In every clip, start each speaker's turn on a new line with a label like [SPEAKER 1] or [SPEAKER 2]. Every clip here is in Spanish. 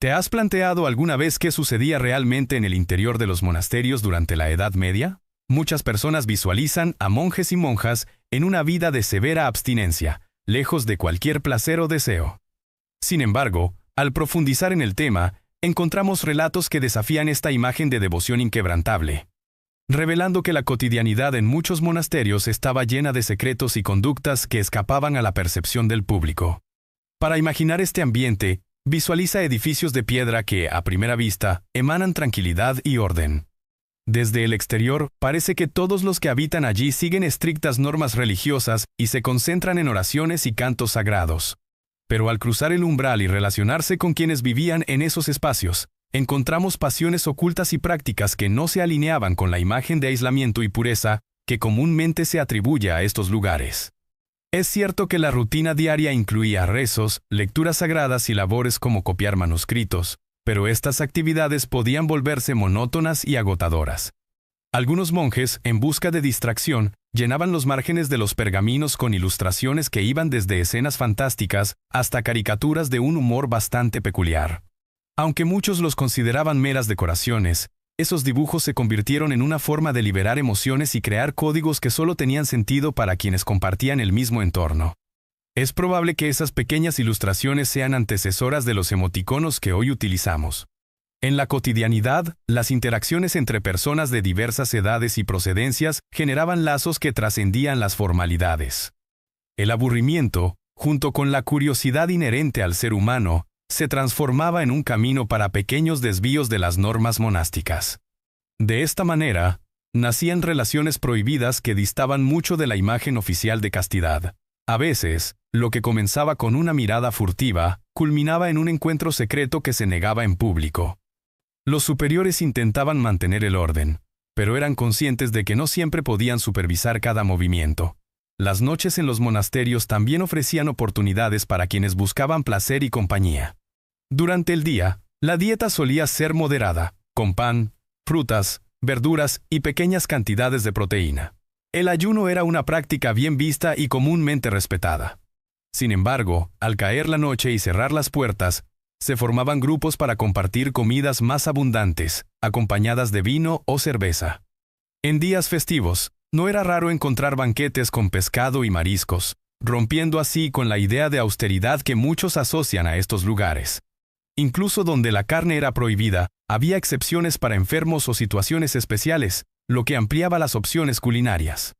[SPEAKER 1] ¿Te has planteado alguna vez qué sucedía realmente en el interior de los monasterios durante la Edad Media? Muchas personas visualizan a monjes y monjas en una vida de severa abstinencia, lejos de cualquier placer o deseo. Sin embargo, al profundizar en el tema, encontramos relatos que desafían esta imagen de devoción inquebrantable, revelando que la cotidianidad en muchos monasterios estaba llena de secretos y conductas que escapaban a la percepción del público. Para imaginar este ambiente, visualiza edificios de piedra que, a primera vista, emanan tranquilidad y orden. Desde el exterior, parece que todos los que habitan allí siguen estrictas normas religiosas y se concentran en oraciones y cantos sagrados. Pero al cruzar el umbral y relacionarse con quienes vivían en esos espacios, encontramos pasiones ocultas y prácticas que no se alineaban con la imagen de aislamiento y pureza que comúnmente se atribuye a estos lugares. Es cierto que la rutina diaria incluía rezos, lecturas sagradas y labores como copiar manuscritos, pero estas actividades podían volverse monótonas y agotadoras. Algunos monjes, en busca de distracción, llenaban los márgenes de los pergaminos con ilustraciones que iban desde escenas fantásticas hasta caricaturas de un humor bastante peculiar. Aunque muchos los consideraban meras decoraciones, esos dibujos se convirtieron en una forma de liberar emociones y crear códigos que solo tenían sentido para quienes compartían el mismo entorno. Es probable que esas pequeñas ilustraciones sean antecesoras de los emoticonos que hoy utilizamos. En la cotidianidad, las interacciones entre personas de diversas edades y procedencias generaban lazos que trascendían las formalidades. El aburrimiento, junto con la curiosidad inherente al ser humano, se transformaba en un camino para pequeños desvíos de las normas monásticas. De esta manera, nacían relaciones prohibidas que distaban mucho de la imagen oficial de castidad. A veces, lo que comenzaba con una mirada furtiva, culminaba en un encuentro secreto que se negaba en público. Los superiores intentaban mantener el orden, pero eran conscientes de que no siempre podían supervisar cada movimiento. Las noches en los monasterios también ofrecían oportunidades para quienes buscaban placer y compañía. Durante el día, la dieta solía ser moderada, con pan, frutas, verduras y pequeñas cantidades de proteína. El ayuno era una práctica bien vista y comúnmente respetada. Sin embargo, al caer la noche y cerrar las puertas, se formaban grupos para compartir comidas más abundantes, acompañadas de vino o cerveza. En días festivos, no era raro encontrar banquetes con pescado y mariscos, rompiendo así con la idea de austeridad que muchos asocian a estos lugares. Incluso donde la carne era prohibida, había excepciones para enfermos o situaciones especiales, lo que ampliaba las opciones culinarias.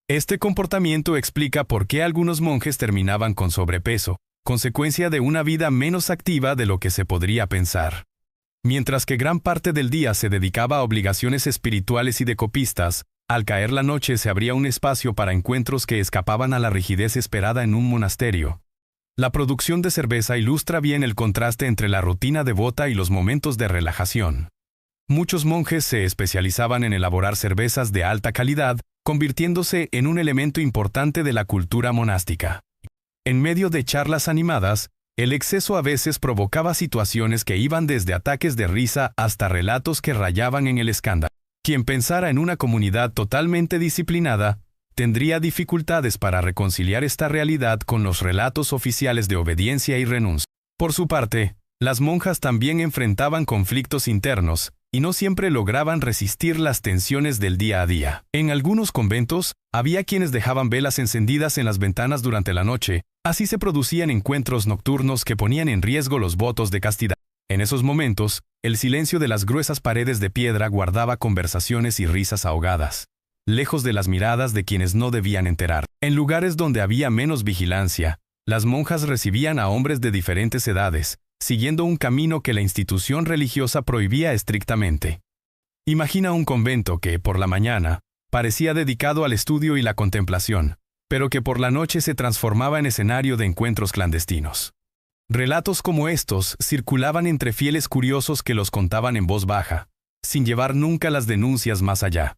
[SPEAKER 1] Este comportamiento explica por qué algunos monjes terminaban con sobrepeso, consecuencia de una vida menos activa de lo que se podría pensar. Mientras que gran parte del día se dedicaba a obligaciones espirituales y de copistas, al caer la noche se abría un espacio para encuentros que escapaban a la rigidez esperada en un monasterio. La producción de cerveza ilustra bien el contraste entre la rutina devota y los momentos de relajación. Muchos monjes se especializaban en elaborar cervezas de alta calidad, convirtiéndose en un elemento importante de la cultura monástica. En medio de charlas animadas, el exceso a veces provocaba situaciones que iban desde ataques de risa hasta relatos que rayaban en el escándalo. Quien pensara en una comunidad totalmente disciplinada, tendría dificultades para reconciliar esta realidad con los relatos oficiales de obediencia y renuncia. Por su parte, las monjas también enfrentaban conflictos internos, y no siempre lograban resistir las tensiones del día a día. En algunos conventos, había quienes dejaban velas encendidas en las ventanas durante la noche, así se producían encuentros nocturnos que ponían en riesgo los votos de castidad. En esos momentos, el silencio de las gruesas paredes de piedra guardaba conversaciones y risas ahogadas, lejos de las miradas de quienes no debían enterar. En lugares donde había menos vigilancia, las monjas recibían a hombres de diferentes edades, siguiendo un camino que la institución religiosa prohibía estrictamente. Imagina un convento que, por la mañana, parecía dedicado al estudio y la contemplación, pero que por la noche se transformaba en escenario de encuentros clandestinos. Relatos como estos circulaban entre fieles curiosos que los contaban en voz baja, sin llevar nunca las denuncias más allá.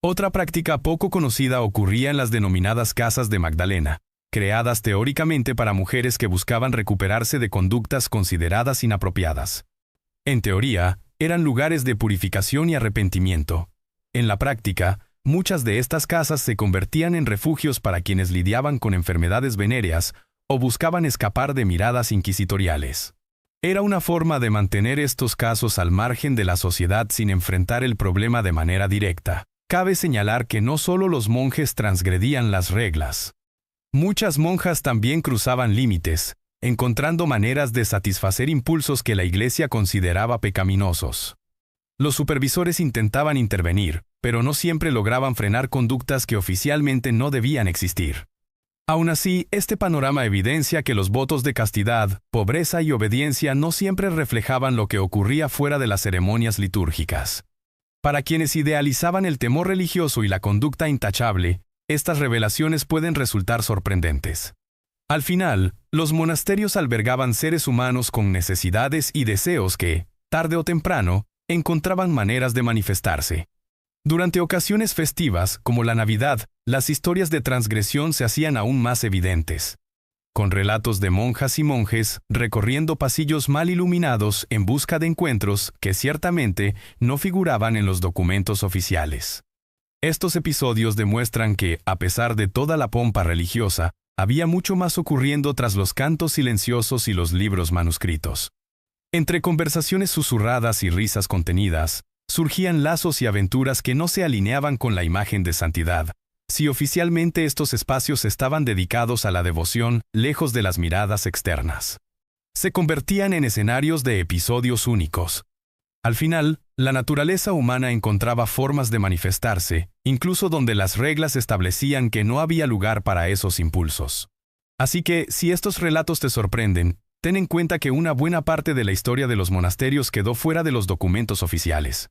[SPEAKER 1] Otra práctica poco conocida ocurría en las denominadas casas de Magdalena, creadas teóricamente para mujeres que buscaban recuperarse de conductas consideradas inapropiadas. En teoría, eran lugares de purificación y arrepentimiento. En la práctica, muchas de estas casas se convertían en refugios para quienes lidiaban con enfermedades venéreas o buscaban escapar de miradas inquisitoriales. Era una forma de mantener estos casos al margen de la sociedad sin enfrentar el problema de manera directa. Cabe señalar que no solo los monjes transgredían las reglas. Muchas monjas también cruzaban límites, encontrando maneras de satisfacer impulsos que la Iglesia consideraba pecaminosos. Los supervisores intentaban intervenir, pero no siempre lograban frenar conductas que oficialmente no debían existir. Aún así, este panorama evidencia que los votos de castidad, pobreza y obediencia no siempre reflejaban lo que ocurría fuera de las ceremonias litúrgicas. Para quienes idealizaban el temor religioso y la conducta intachable, estas revelaciones pueden resultar sorprendentes. Al final, los monasterios albergaban seres humanos con necesidades y deseos que, tarde o temprano, encontraban maneras de manifestarse. Durante ocasiones festivas, como la Navidad, las historias de transgresión se hacían aún más evidentes, con relatos de monjas y monjes recorriendo pasillos mal iluminados en busca de encuentros que ciertamente no figuraban en los documentos oficiales. Estos episodios demuestran que, a pesar de toda la pompa religiosa, había mucho más ocurriendo tras los cantos silenciosos y los libros manuscritos. Entre conversaciones susurradas y risas contenidas, surgían lazos y aventuras que no se alineaban con la imagen de santidad. Si oficialmente estos espacios estaban dedicados a la devoción, lejos de las miradas externas, se convertían en escenarios de episodios únicos. Al final, la naturaleza humana encontraba formas de manifestarse, incluso donde las reglas establecían que no había lugar para esos impulsos. Así que, si estos relatos te sorprenden, ten en cuenta que una buena parte de la historia de los monasterios quedó fuera de los documentos oficiales.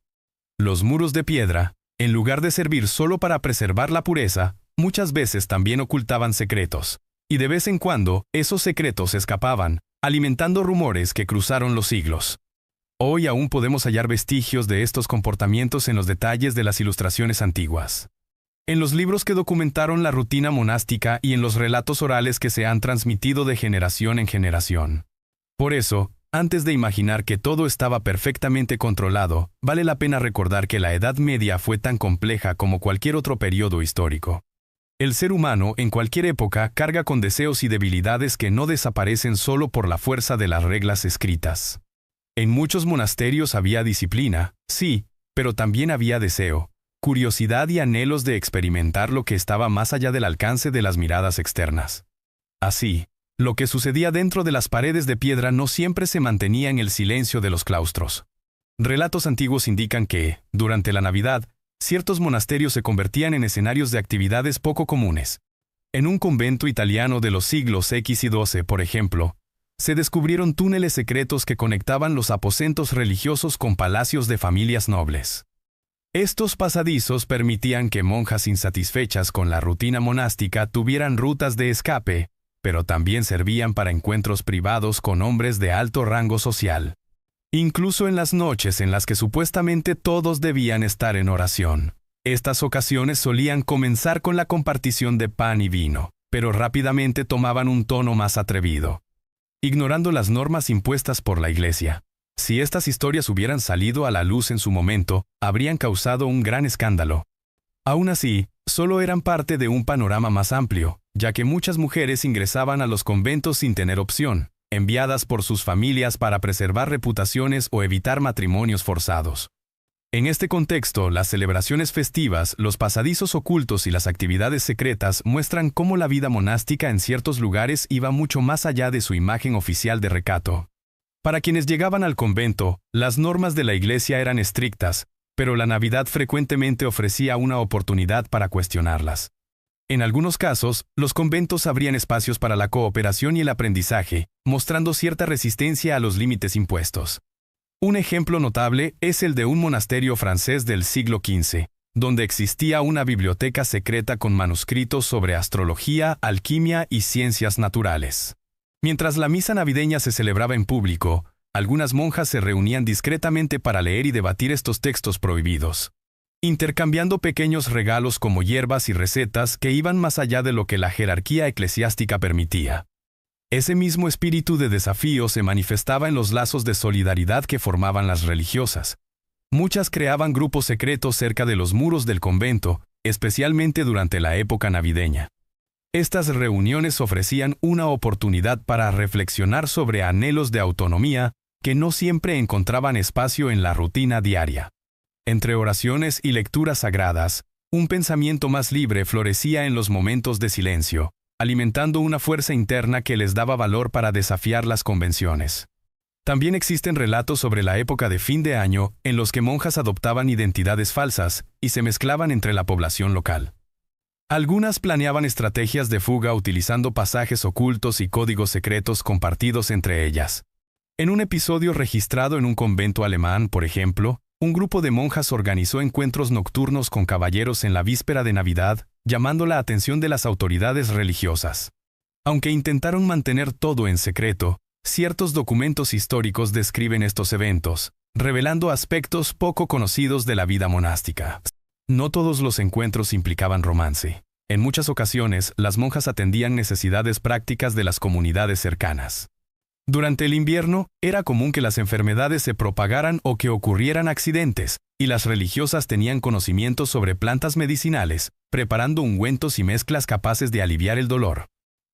[SPEAKER 1] Los muros de piedra, en lugar de servir solo para preservar la pureza, muchas veces también ocultaban secretos, y de vez en cuando, esos secretos escapaban, alimentando rumores que cruzaron los siglos. Hoy aún podemos hallar vestigios de estos comportamientos en los detalles de las ilustraciones antiguas, en los libros que documentaron la rutina monástica y en los relatos orales que se han transmitido de generación en generación. Por eso, antes de imaginar que todo estaba perfectamente controlado, vale la pena recordar que la Edad Media fue tan compleja como cualquier otro periodo histórico. El ser humano, en cualquier época, carga con deseos y debilidades que no desaparecen solo por la fuerza de las reglas escritas. En muchos monasterios había disciplina, sí, pero también había deseo, curiosidad y anhelos de experimentar lo que estaba más allá del alcance de las miradas externas. Así, lo que sucedía dentro de las paredes de piedra no siempre se mantenía en el silencio de los claustros. Relatos antiguos indican que, durante la Navidad, ciertos monasterios se convertían en escenarios de actividades poco comunes. En un convento italiano de los siglos X y XII, por ejemplo, se descubrieron túneles secretos que conectaban los aposentos religiosos con palacios de familias nobles. Estos pasadizos permitían que monjas insatisfechas con la rutina monástica tuvieran rutas de escape, pero también servían para encuentros privados con hombres de alto rango social. Incluso en las noches en las que supuestamente todos debían estar en oración. Estas ocasiones solían comenzar con la compartición de pan y vino, pero rápidamente tomaban un tono más atrevido, ignorando las normas impuestas por la Iglesia. Si estas historias hubieran salido a la luz en su momento, habrían causado un gran escándalo. Aún así, solo eran parte de un panorama más amplio, ya que muchas mujeres ingresaban a los conventos sin tener opción, enviadas por sus familias para preservar reputaciones o evitar matrimonios forzados. En este contexto, las celebraciones festivas, los pasadizos ocultos y las actividades secretas muestran cómo la vida monástica en ciertos lugares iba mucho más allá de su imagen oficial de recato. Para quienes llegaban al convento, las normas de la Iglesia eran estrictas, pero la Navidad frecuentemente ofrecía una oportunidad para cuestionarlas. En algunos casos, los conventos abrían espacios para la cooperación y el aprendizaje, mostrando cierta resistencia a los límites impuestos. Un ejemplo notable es el de un monasterio francés del siglo XV, donde existía una biblioteca secreta con manuscritos sobre astrología, alquimia y ciencias naturales. Mientras la misa navideña se celebraba en público, algunas monjas se reunían discretamente para leer y debatir estos textos prohibidos, intercambiando pequeños regalos como hierbas y recetas que iban más allá de lo que la jerarquía eclesiástica permitía. Ese mismo espíritu de desafío se manifestaba en los lazos de solidaridad que formaban las religiosas. Muchas creaban grupos secretos cerca de los muros del convento, especialmente durante la época navideña. Estas reuniones ofrecían una oportunidad para reflexionar sobre anhelos de autonomía, que no siempre encontraban espacio en la rutina diaria. Entre oraciones y lecturas sagradas, un pensamiento más libre florecía en los momentos de silencio, alimentando una fuerza interna que les daba valor para desafiar las convenciones. También existen relatos sobre la época de fin de año en los que monjas adoptaban identidades falsas y se mezclaban entre la población local. Algunas planeaban estrategias de fuga utilizando pasajes ocultos y códigos secretos compartidos entre ellas. En un episodio registrado en un convento alemán, por ejemplo, un grupo de monjas organizó encuentros nocturnos con caballeros en la víspera de Navidad, llamando la atención de las autoridades religiosas. Aunque intentaron mantener todo en secreto, ciertos documentos históricos describen estos eventos, revelando aspectos poco conocidos de la vida monástica. No todos los encuentros implicaban romance. En muchas ocasiones, las monjas atendían necesidades prácticas de las comunidades cercanas. Durante el invierno, era común que las enfermedades se propagaran o que ocurrieran accidentes, y las religiosas tenían conocimientos sobre plantas medicinales, preparando ungüentos y mezclas capaces de aliviar el dolor.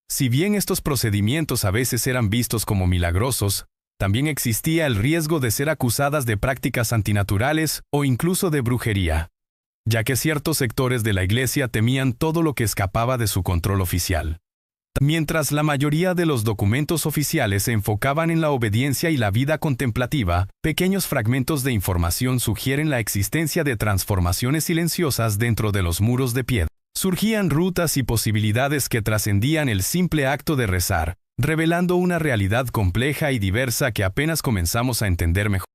[SPEAKER 1] Si bien estos procedimientos a veces eran vistos como milagrosos, también existía el riesgo de ser acusadas de prácticas antinaturales o incluso de brujería, ya que ciertos sectores de la Iglesia temían todo lo que escapaba de su control oficial. Mientras la mayoría de los documentos oficiales se enfocaban en la obediencia y la vida contemplativa, pequeños fragmentos de información sugieren la existencia de transformaciones silenciosas dentro de los muros de piedra. Surgían rutas y posibilidades que trascendían el simple acto de rezar, revelando una realidad compleja y diversa que apenas comenzamos a entender mejor.